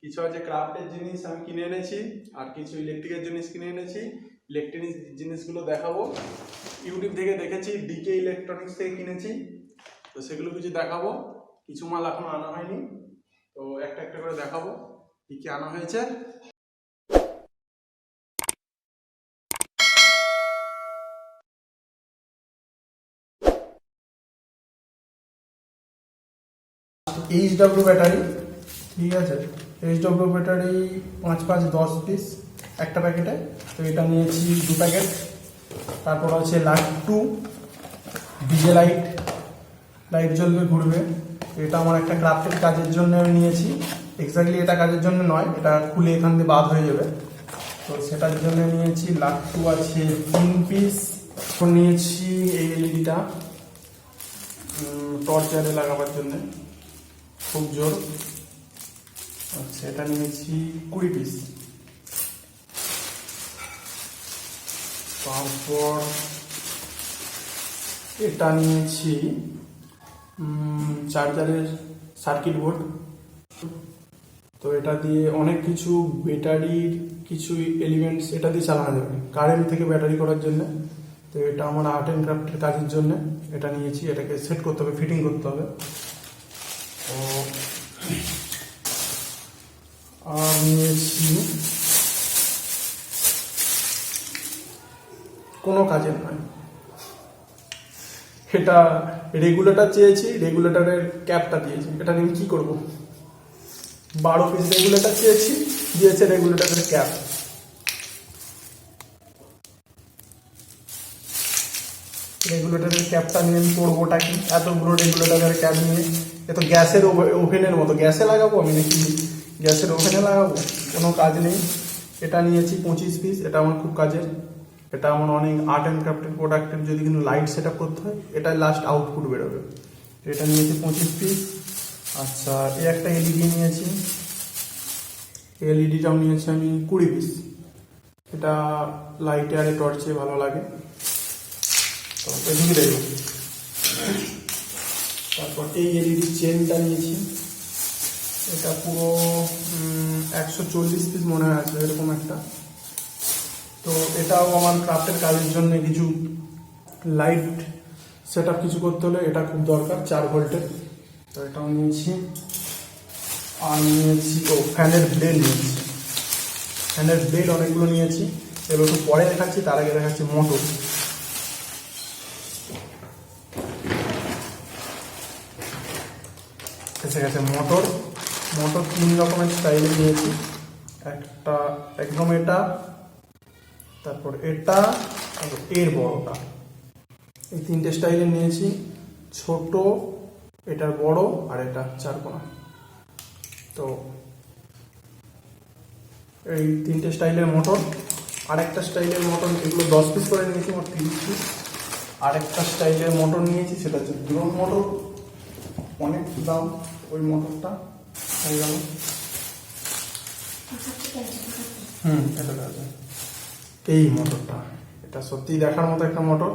কিছু আছে ক্রাফটের জিনিস আমি কিনে এনেছি, আর কিছু ইলেকট্রিকের জিনিস কিনে এনেছি। ইলেকট্রনিক জিনিসগুলো দেখাবো। ইউটিউব থেকে দেখেছি, ডিকে ইলেকট্রনিক্স থেকে কিনেছি, তো সেগুলো কিছু দেখাবো। কিছু মাল এখনো আনা হয়নি, তো একটা একটা করে দেখাবো কি কি আনা হয়েছে। এইচডব্লিউ ব্যাটারি, ঠিক আছে, এইচডব্লিউ ব্যাটারি 5-5-10 পিস একটা প্যাকেটে, তো এটা নিয়েছি 2 প্যাকেট। তারপর আছে লাইট 2 ডিজে লাইট, লাইট জ্বলবে ঘুরবে। এটা আমার একটা ক্রাফটের কাজের জন্য আমি নিয়েছি। এক্স্যাক্টলি এটা কাজের জন্য নয়, এটা খুলে এখান থেকে বাদ হয়ে যাবে, তো সেটার জন্য নিয়েছি। লাইট 2 আছে 3 পিস। নিয়েছি এই এলইডিটা টর্চারে লাগাবার জন্য, খুব জোর। আচ্ছা, এটা নিয়েছি 20 পিস। তারপর এটা নিয়েছি চার্জারের সার্কিট বোর্ড। তো এটা দিয়ে অনেক কিছু ব্যাটারির কিছু এলিমেন্টস এটা দিয়ে চালানো যাবে কারেন্ট থেকে ব্যাটারি করার জন্য। তো এটা আমার আর্ট অ্যান্ড ক্রাফটের কাজের জন্য এটা নিয়েছি। এটাকে সেট করতে হবে, ফিটিং করতে হবে। তো আর নিয়েছি কোনো কাজের নয়, এটা রেগুলেটর চেয়েছি, রেগুলেটরের ক্যাপটা দিয়েছি। এটা নিয়ে কি করব? 12 পিস রেগুলেটর চেয়েছি, দিয়েছে রেগুলেটরের ক্যাপ। রেগুলেটরের ক্যাপটা নিয়ে আমি করবোটা কি? এতগুলো রেগুলেটরের ক্যাপ নিয়ে, এ তো গ্যাসের ওভেনের মতো। গ্যাসে লাগাবো আমি নাকি গ্যাসের ওভেনে লাগাবো? কোনো কাজ নেই। এটা নিয়েছি 25 পিস। এটা আমার খুব কাজের। এটা আমার অনেক আর্ট অ্যান্ড ক্রাফটের প্রোডাক্টের যদি কিন্তু লাইট সেট আপ করতে হয়, এটা লাস্ট আউটপুট বেরোবে। এটা নিয়েছি 25 পিস। আচ্ছা, এই একটা এলইডি নিয়েছি। এলইডিটাও নিয়েছি আমি 20 পিস। এটা লাইটে আর টর্চে ভালো লাগে, তো এদিকে দেখব। তারপর এই এলইডি চেনটা নিয়েছি। এটা পুরো 140 পিস মনে হয় আছে, এরকম একটা। তো এটাও আমার ক্রাফটের কাজের জন্য কিছু লাইট সেট আপ কিছু করতে হলে এটা খুব দরকার, 4 ভোল্টের। তো এটাও নিয়েছি। আর নিয়েছি ফ্যানের ব্লেড নিয়েছি। ফ্যানের ব্লেড অনেকগুলো নিয়েছি, এবার একটু পরে দেখাচ্ছি। তার আগে দেখাচ্ছি মোটর। এসে গেছে মোটর। মোটর 3 রকমের স্টাইলে নিয়েছি। একটা একদম এটা, তারপর এটা, তারপর এর বড়টা। এই 3টে স্টাইলে নিয়েছি। ছোট, এটার বড়, আর এটা 4 কোণা। তো এই 3টে স্টাইলের মোটর। আরেকটা স্টাইলের মোটর, এগুলো 10 পিস করে নিয়েছি, আমার 30 পিস। আরেকটা স্টাইলের মোটর নিয়েছি, সেটা হচ্ছে ড্রোন মোটর। অনেক দাম ওই মোটরটা, হয়ে গেল। এটা আছে এই মোটরটা। এটা সত্যি দেখার মতো একটা মোটর।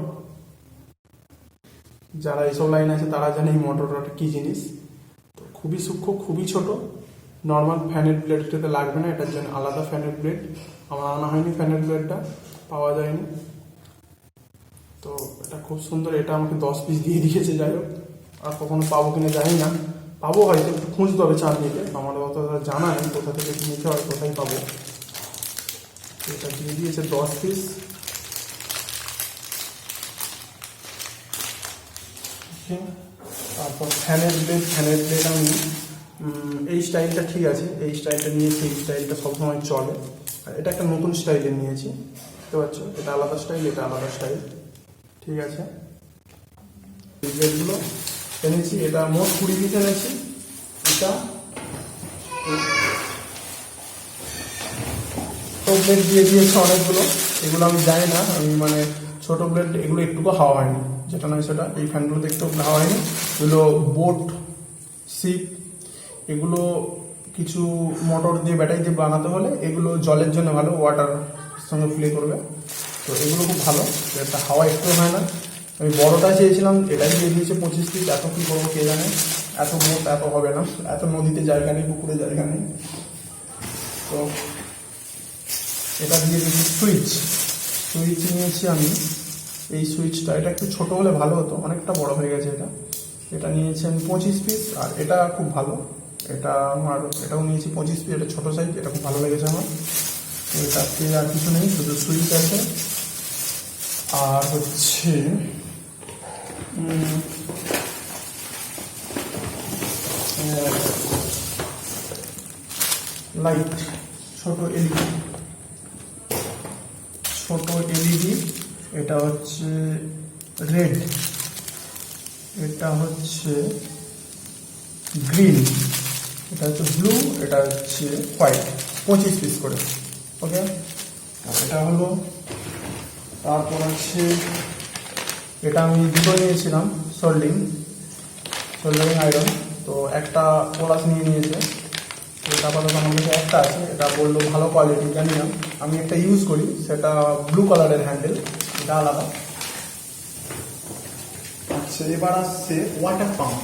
যারা এইসব লাইন আছে তারা জানে এই মোটরটা কি জিনিস। তো খুবই সূক্ষ্ম, খুবই ছোট। নর্মাল ফ্যানের ব্লেডটাতে লাগবে না, এটার জন্য আলাদা ফ্যানের ব্লেড। আমার আনা হয়নি, ফ্যানের ব্লেডটা পাওয়া যায়নি। তো এটা খুব সুন্দর। এটা আমাকে 10 পিস দিয়ে দিয়েছে। যাই হোক, আর কখনো পাবো কিনা জানি না। পাবো হয়তো, একটু খুঁজতে হবে চাঁদনিতে। আমার অত জানা নেই কোথা থেকে নিতে হয়, কোথায় পাবো। এটা দিয়ে দিয়েছে 10 পিস। তারপর ফ্যানের ব্লেড। ফ্যানের ব্লেড আমি এই স্টাইলটা ঠিক আছে, এই স্টাইলটা নিয়েছি। এই স্টাইলটা সবসময় চলে। আর এটা একটা নতুন স্টাইলে নিয়েছি, বুঝতে পারছো? এটা আলাদা স্টাইল, এটা আলাদা স্টাইল, ঠিক আছে। এই ব্লেডগুলো এনেছি। এটা মোট 20 পিস এনেছি। এটা ব্লেড দিয়ে দিয়েছে অনেকগুলো। এগুলো আমি জানি না, আমি মানে ছোট ব্লেড, এগুলো একটুকু হাওয়া হয়নি, যেটা নয় সেটা। এই ফ্যানগুলোতে একটু হাওয়া হয়নি। এগুলো বোট, শিপ, এগুলো কিছু মোটর দিয়ে ব্যাটারি দিয়ে বানাতে হলে এগুলো জলের জন্য ভালো, ওয়াটার সঙ্গে প্লে করবে। তো এগুলো খুব ভালো, একটা হাওয়া একটু হয় না। আমি বড়টা চেয়েছিলাম, এটাই দিয়ে দিয়েছে 25 পিস। এত কী করবো কে জানে, এত মোট এত হবে না, এত নদীতে জায়গা নেই, পুকুরে জায়গা নেই। তো এটা দিয়ে দিয়েছি সুইচ নিয়েছি আমি। এই সুইচটা এটা একটু ছোট হলে ভালো হতো, অনেকটা বড় হয়ে গেছে। এটা নিয়েছি আমি 25 পিস। আর এটা খুব ভালো, এটাও নিয়েছি 25 পিস। এটা ছোট সাইজ, এটা খুব ভালো লেগেছে আমার। তো এটাতে আর কিছু নেই, শুধু সুইচ আছে। আর হচ্ছে লাইট, ছোট এলইডি। এটা হচ্ছে রেড, এটা হচ্ছে গ্রিন, এটা হচ্ছে ব্লু, এটা হচ্ছে হোয়াইট। 25 পিস করে। ওকে, এটা হলো। তারপর আছে এটা আমি দুটো নিয়েছিলাম, সোল্ডিং আয়রন। তো একটা পলাশ নিয়েছে। এটা আপাতত আমার কাছে একটা আছে, এটা বললো ভালো কোয়ালিটি, জানি না। আমি একটা ইউজ করি, সেটা ব্লু কালারের হ্যান্ডেল, এটা আলাদা। আচ্ছা, এবার আসছে ওয়াটার পাম্প।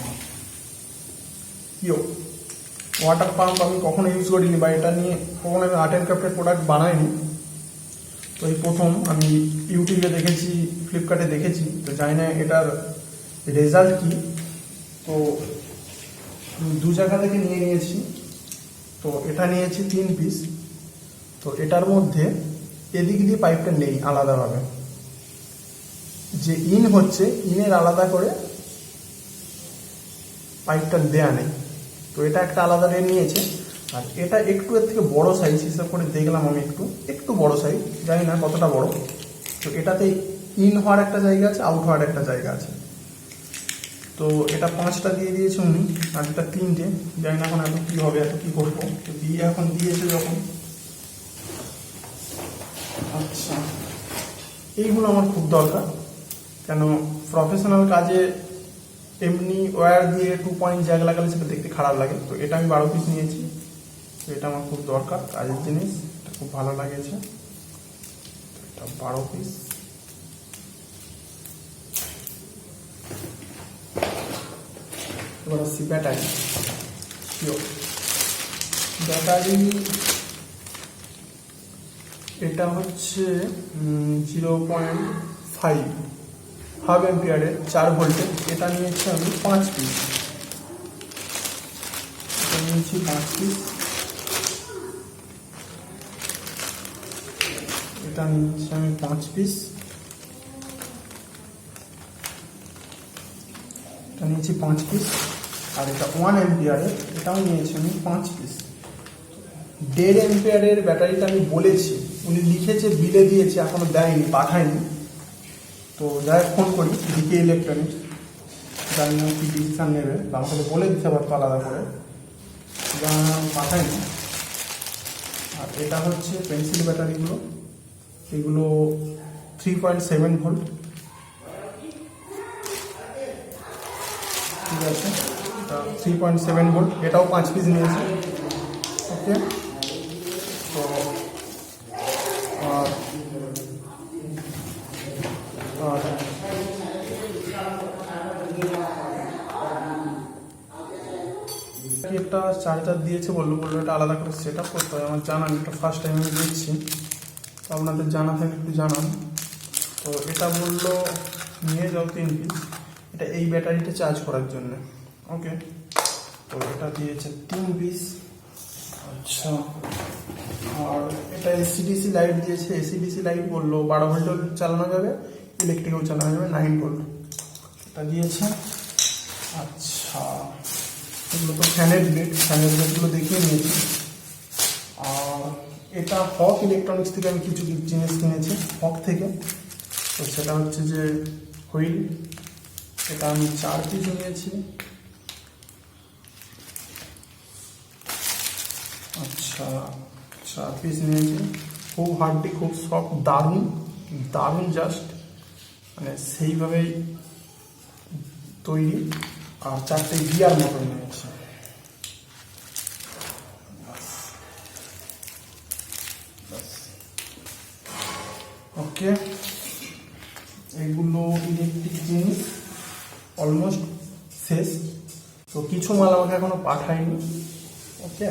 ওয়াটার পাম্প আমি কখনো ইউজ করিনি, বা এটা নিয়ে কখনো আমি আর্ট অ্যান্ড ক্রাফটের প্রোডাক্ট বানাইনি। তো এই প্রথম আমি ইউটিউবে দেখেছি, ফ্লিপকার্টে দেখেছি, তো জানি না এটার রেজাল্ট কি। তো দু জায়গা থেকে নিয়েছি। তো এটা নিয়েছি 3 পিস। তো এটার মধ্যে এদিক দিয়ে পাইপটা নেই আলাদাভাবে, যে হচ্ছে ইনের আলাদা করে পাইপটা দেয়া নেই। তো এটা একটা আলাদা রেট নিয়েছে। আর এটা একটু এর থেকে বড় সাইজ হিসাব করে দেখলাম আমি, একটু বড় সাইজ, জানি না কতটা বড়। তো এটাতে হওয়ার একটা জায়গা আছে, আউট হওয়ার একটা জায়গা আছে। তো এটা 5টা দিয়ে দিয়েছে উনি, আর এটা 3টে। জানি না এখন এত কী হবে, এত কী করবো। তো দিয়ে এখন দিয়েছে যখন, আচ্ছা, এইগুলো আমার খুব দরকার। কেন, প্রফেশনাল কাজে এমনি ওয়্যার দিয়ে 2 পয়েন্ট জ্যাক লাগালে সেটা দেখতে খারাপ লাগে। তো এটা আমি 12 পিস নিয়েছি। তো এটা আমার খুব দরকার, কাজের জিনিস, এটা খুব ভালো লাগেছে। এটা 12 পিস। এবার আসছি ব্যাটারি। এটা হচ্ছে 0.5 হাফ অ্যাম্পিয়ারের 4 ভোল্টের। এটা নিয়েছি আমি 5 পিস। এটা নিয়েছি 5 পিস। এটা নিয়েছি আমি 5 পিস। এটা নিয়েছি 5 পিস। আর এটা 1 অ্যাম্পিয়ারের, এটাও নিয়েছি আমি 5 পিস। 1.5 অ্যাম্পিয়ারের ব্যাটারিটা আমি বলেছি, উনি লিখেছে, বিলে দিয়েছে, এখনো দেয়নি, পাঠায়নি। তো যাই ফোন করি ডিকে ইলেকট্রনিক্স, জানি না কি ডিসিশান নেবে, আমাকে বলে দিতে পারতো আলাদা করে, পাঠায়নি। আর এটা হচ্ছে পেন্সিল ব্যাটারিগুলো, এগুলো 3.7 ভোল্ট। ঠিক আছে, 3.7 ভোল্ট। এটাও 5 পিস নিয়েছে। ওকে, তো একটা চার্জার দিয়েছে, বললো এটা আলাদা করে সেট আপ করতে হয়। আমার জানান, এটা ফার্স্ট টাইম আমি দিচ্ছি, তো আপনাদের জানা থাকে একটু জানান। তো এটা বললো নিয়ে যাও 3 পিস, এটা এই ব্যাটারিটা চার্জ করার জন্য। ওকে, তো এটা দিয়েছে 3 পিস। আচ্ছা, আর এটা এসিডিসি লাইট দিয়েছে। এসিডিসি লাইট বললো 12 ভোল্টও চালানো যাবে, ইলেকট্রিকও চালানো যাবে, 9 ভোল্ট এটা দিয়েছে। আচ্ছা, এগুলো তো ফ্যানের ব্লেডগুলো দেখিয়ে নিয়েছি। আর এটা হক ইলেকট্রনিক্স থেকে আমি কিছু জিনিস কিনেছি, হক থেকে। তো সেটা হচ্ছে যে হুইল, এটা আমি 4 পিস নিয়েছি। আচ্ছা, 4 পিস নিয়েছি। খুব হার্ডি, খুব সফট, দারুণ জাস্ট, মানে সেইভাবেই তৈরি। আর 4টে গিয়ার মতো নিয়েছি। ওকে, এগুলো ইলেকট্রিক জিনিস অলমোস্ট শেষ। তো কিছু মাল আমাকে এখনো পাঠায়নি। ওকে।